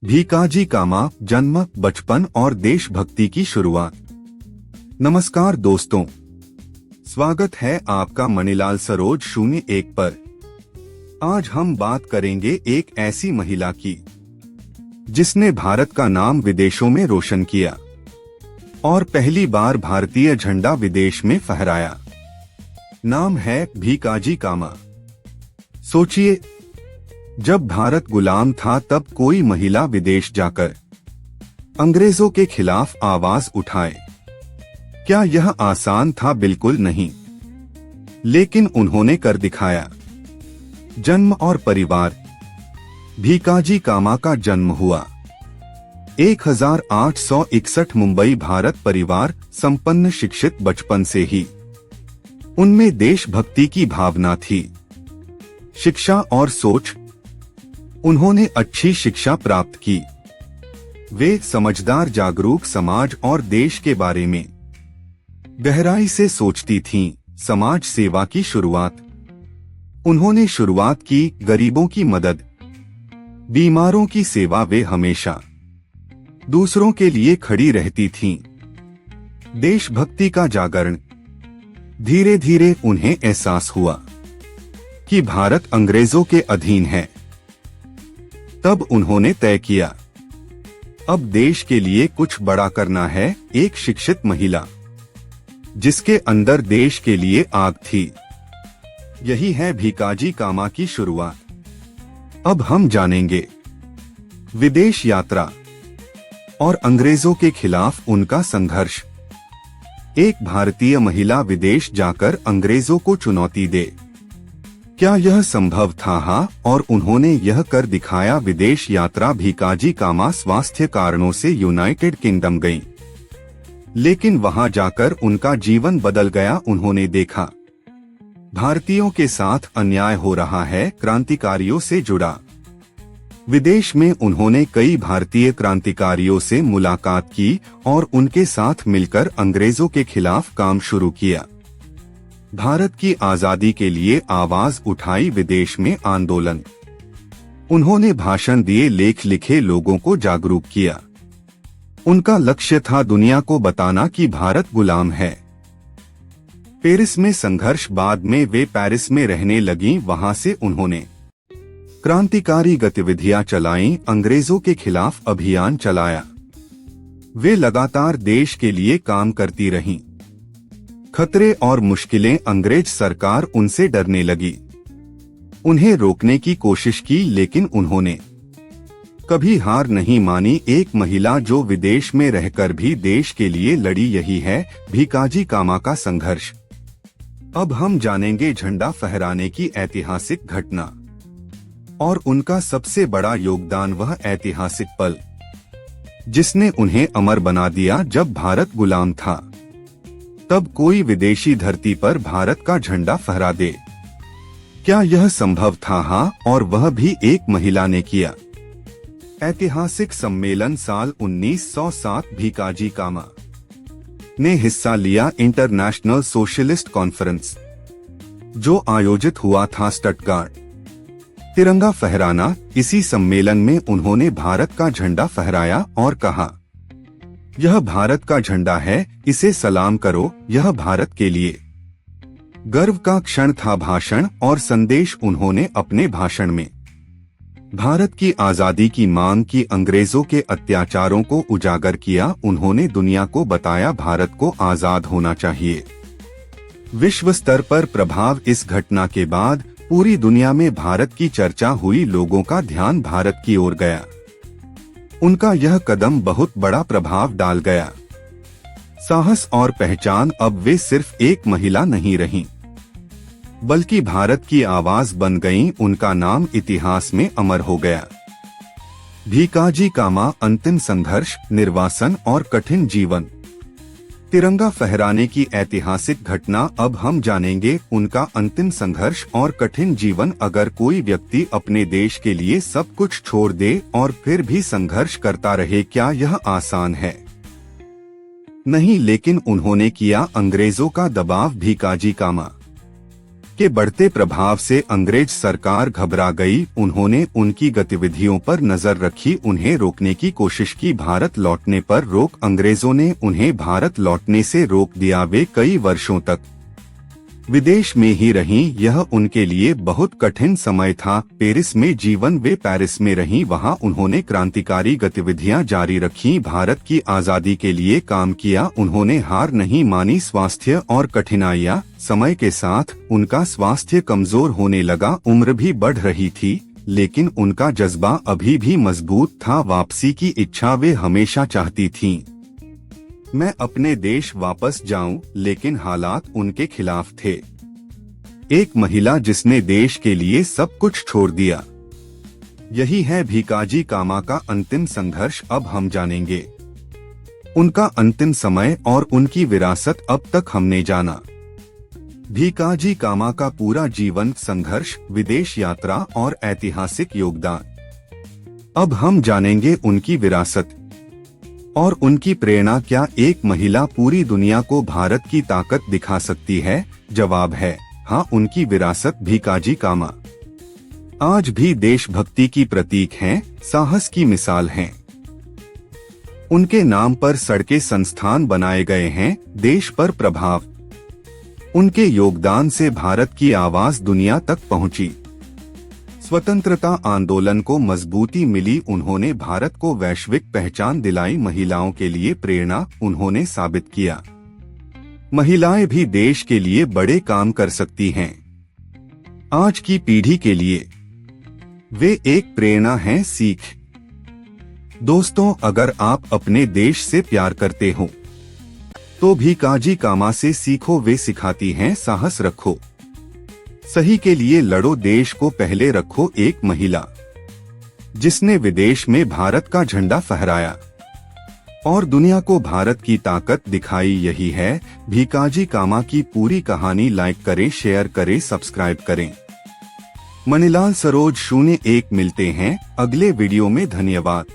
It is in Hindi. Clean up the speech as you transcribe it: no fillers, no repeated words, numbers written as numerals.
भीकाजी कामा, जन्म, बचपन और देशभक्ति की शुरुआत। नमस्कार दोस्तों, स्वागत है आपका मणिलाल सरोज 01 पर। आज हम बात करेंगे एक ऐसी महिला की जिसने भारत का नाम विदेशों में रोशन किया और पहली बार भारतीय झंडा विदेश में फहराया। नाम है भीकाजी कामा। सोचिए, जब भारत गुलाम था तब कोई महिला विदेश जाकर अंग्रेजों के खिलाफ आवाज उठाए। क्या यह आसान था? बिल्कुल नहीं, लेकिन उन्होंने कर दिखाया। जन्म और परिवार। भीकाजी कामा का जन्म हुआ 1861 मुंबई। भारत परिवार संपन्न, शिक्षित बचपन से ही उनमें देशभक्ति की भावना थी। शिक्षा और सोच। उन्होंने अच्छी शिक्षा प्राप्त की। वे समझदार, जागरूक समाज और देश के बारे में गहराई से सोचती थीं। समाज सेवा की शुरुआत। उन्होंने शुरुआत की गरीबों की मदद, बीमारों की सेवा। वे हमेशा दूसरों के लिए खड़ी रहती थीं। देशभक्ति का जागरण। धीरे धीरे उन्हें एहसास हुआ कि भारत अंग्रेजों के अधीन है। तब उन्होंने तय किया, अब देश के लिए कुछ बड़ा करना है। एक शिक्षित महिला जिसके अंदर देश के लिए आग थी। यही है भीकाजी कामा की शुरुआत। अब हम जानेंगे विदेश यात्रा और अंग्रेजों के खिलाफ उनका संघर्ष। एक भारतीय महिला विदेश जाकर अंग्रेजों को चुनौती दे। क्या यह संभव था? हाँ, और उन्होंने यह कर दिखाया। विदेश यात्रा। भीकाजी कामा स्वास्थ्य कारणों से यूनाइटेड किंगडम गईं, लेकिन वहां जाकर उनका जीवन बदल गया। उन्होंने देखा भारतीयों के साथ अन्याय हो रहा है। क्रांतिकारियों से जुड़ा। विदेश में उन्होंने कई भारतीय क्रांतिकारियों से मुलाकात की और उनके साथ मिलकर अंग्रेजों के खिलाफ काम शुरू किया। भारत की आजादी के लिए आवाज उठाई। विदेश में आंदोलन। उन्होंने भाषण दिए, लेख लिखे, लोगों को जागरूक किया। उनका लक्ष्य था दुनिया को बताना कि भारत गुलाम है। पेरिस में संघर्ष। बाद में वे पेरिस में रहने लगीं। वहां से उन्होंने क्रांतिकारी गतिविधियां चलाईं। अंग्रेजों के खिलाफ अभियान चलाया। वे लगातार देश के लिए काम करती रहीं। खतरे और मुश्किलें। अंग्रेज सरकार उनसे डरने लगी। उन्हें रोकने की कोशिश की, लेकिन उन्होंने कभी हार नहीं मानी। एक महिला जो विदेश में रहकर भी देश के लिए लड़ी। यही है भीकाजी कामा का संघर्ष। अब हम जानेंगे झंडा फहराने की ऐतिहासिक घटना और उनका सबसे बड़ा योगदान। वह ऐतिहासिक पल जिसने उन्हें अमर बना दिया। जब भारत गुलाम था तब कोई विदेशी धरती पर भारत का झंडा फहरा दे। क्या यह संभव था? हाँ, और वह भी एक महिला ने किया। ऐतिहासिक सम्मेलन। साल 1907। भीकाजी कामा ने हिस्सा लिया इंटरनेशनल सोशलिस्ट कॉन्फ्रेंस, जो आयोजित हुआ था स्टटगार्ट। तिरंगा फहराना। इसी सम्मेलन में उन्होंने भारत का झंडा फहराया और कहा, यह भारत का झंडा है, इसे सलाम करो, यह भारत के लिए गर्व का क्षण था। भाषण और संदेश। उन्होंने अपने भाषण में भारत की आजादी की मांग की, अंग्रेजों के अत्याचारों को उजागर किया। उन्होंने दुनिया को बताया भारत को आजाद होना चाहिए। विश्व स्तर पर प्रभाव। इस घटना के बाद पूरी दुनिया में भारत की चर्चा हुई। लोगों का ध्यान भारत की ओर गया। उनका यह कदम बहुत बड़ा प्रभाव डाल गया। साहस और पहचान। अब वे सिर्फ एक महिला नहीं रहीं, बल्कि भारत की आवाज बन गईं। उनका नाम इतिहास में अमर हो गया। भीकाजी कामा। अंतिम संघर्ष, निर्वासन और कठिन जीवन। तिरंगा फहराने की ऐतिहासिक घटना। अब हम जानेंगे उनका अंतिम संघर्ष और कठिन जीवन। अगर कोई व्यक्ति अपने देश के लिए सब कुछ छोड़ दे और फिर भी संघर्ष करता रहे, क्या यह आसान है? नहीं, लेकिन उन्होंने किया। अंग्रेजों का दबाव। भीकाजी कामा के बढ़ते प्रभाव से अंग्रेज सरकार घबरा गई। उन्होंने उनकी गतिविधियों पर नजर रखी, उन्हें रोकने की कोशिश की। भारत लौटने पर रोक। अंग्रेजों ने उन्हें भारत लौटने से रोक दिया। वे कई वर्षों तक विदेश में ही रहीं। यह उनके लिए बहुत कठिन समय था। पेरिस में जीवन। वे पेरिस में रहीं, वहां उन्होंने क्रांतिकारी गतिविधियां जारी रखीं, भारत की आजादी के लिए काम किया। उन्होंने हार नहीं मानी। स्वास्थ्य और कठिनाइयां। समय के साथ उनका स्वास्थ्य कमजोर होने लगा, उम्र भी बढ़ रही थी, लेकिन उनका जज्बा अभी भी मजबूत था। वापसी की इच्छा वे हमेशा चाहती थीं। मैं अपने देश वापस जाऊं, लेकिन हालात उनके खिलाफ थे। एक महिला जिसने देश के लिए सब कुछ छोड़ दिया। यही है भीकाजी कामा का अंतिम संघर्ष। अब हम जानेंगे उनका अंतिम समय और उनकी विरासत अब तक हमने जाना। भीकाजी कामा का पूरा जीवन, संघर्ष, विदेश यात्रा और ऐतिहासिक योगदान। अब हम जानेंगे उनकी विरासत और उनकी प्रेरणा। क्या एक महिला पूरी दुनिया को भारत की ताकत दिखा सकती है? जवाब है हाँ। उनकी विरासत भीकाजी कामा आज भी देशभक्ति की प्रतीक हैं, साहस की मिसाल हैं। उनके नाम पर सड़कें, संस्थान बनाए गए हैं, देश पर प्रभाव। उनके योगदान से भारत की आवाज दुनिया तक पहुंची। स्वतंत्रता आंदोलन को मजबूती मिली। उन्होंने भारत को वैश्विक पहचान दिलाई। महिलाओं के लिए प्रेरणा। उन्होंने साबित किया महिलाएं भी देश के लिए बड़े काम कर सकती हैं। आज की पीढ़ी के लिए वे एक प्रेरणा हैं, सीख। दोस्तों, अगर आप अपने देश से प्यार करते हो तो भीकाजी कामा से सीखो। वे सिखाती हैं साहस रखो, सही के लिए लड़ो, देश को पहले रखो। एक महिला जिसने विदेश में भारत का झंडा फहराया और दुनिया को भारत की ताकत दिखाई। यही है भीकाजी कामा की पूरी कहानी। लाइक करें, शेयर करें, सब्सक्राइब करें। मणिलाल सरोज 01 मिलते हैं अगले वीडियो में। धन्यवाद।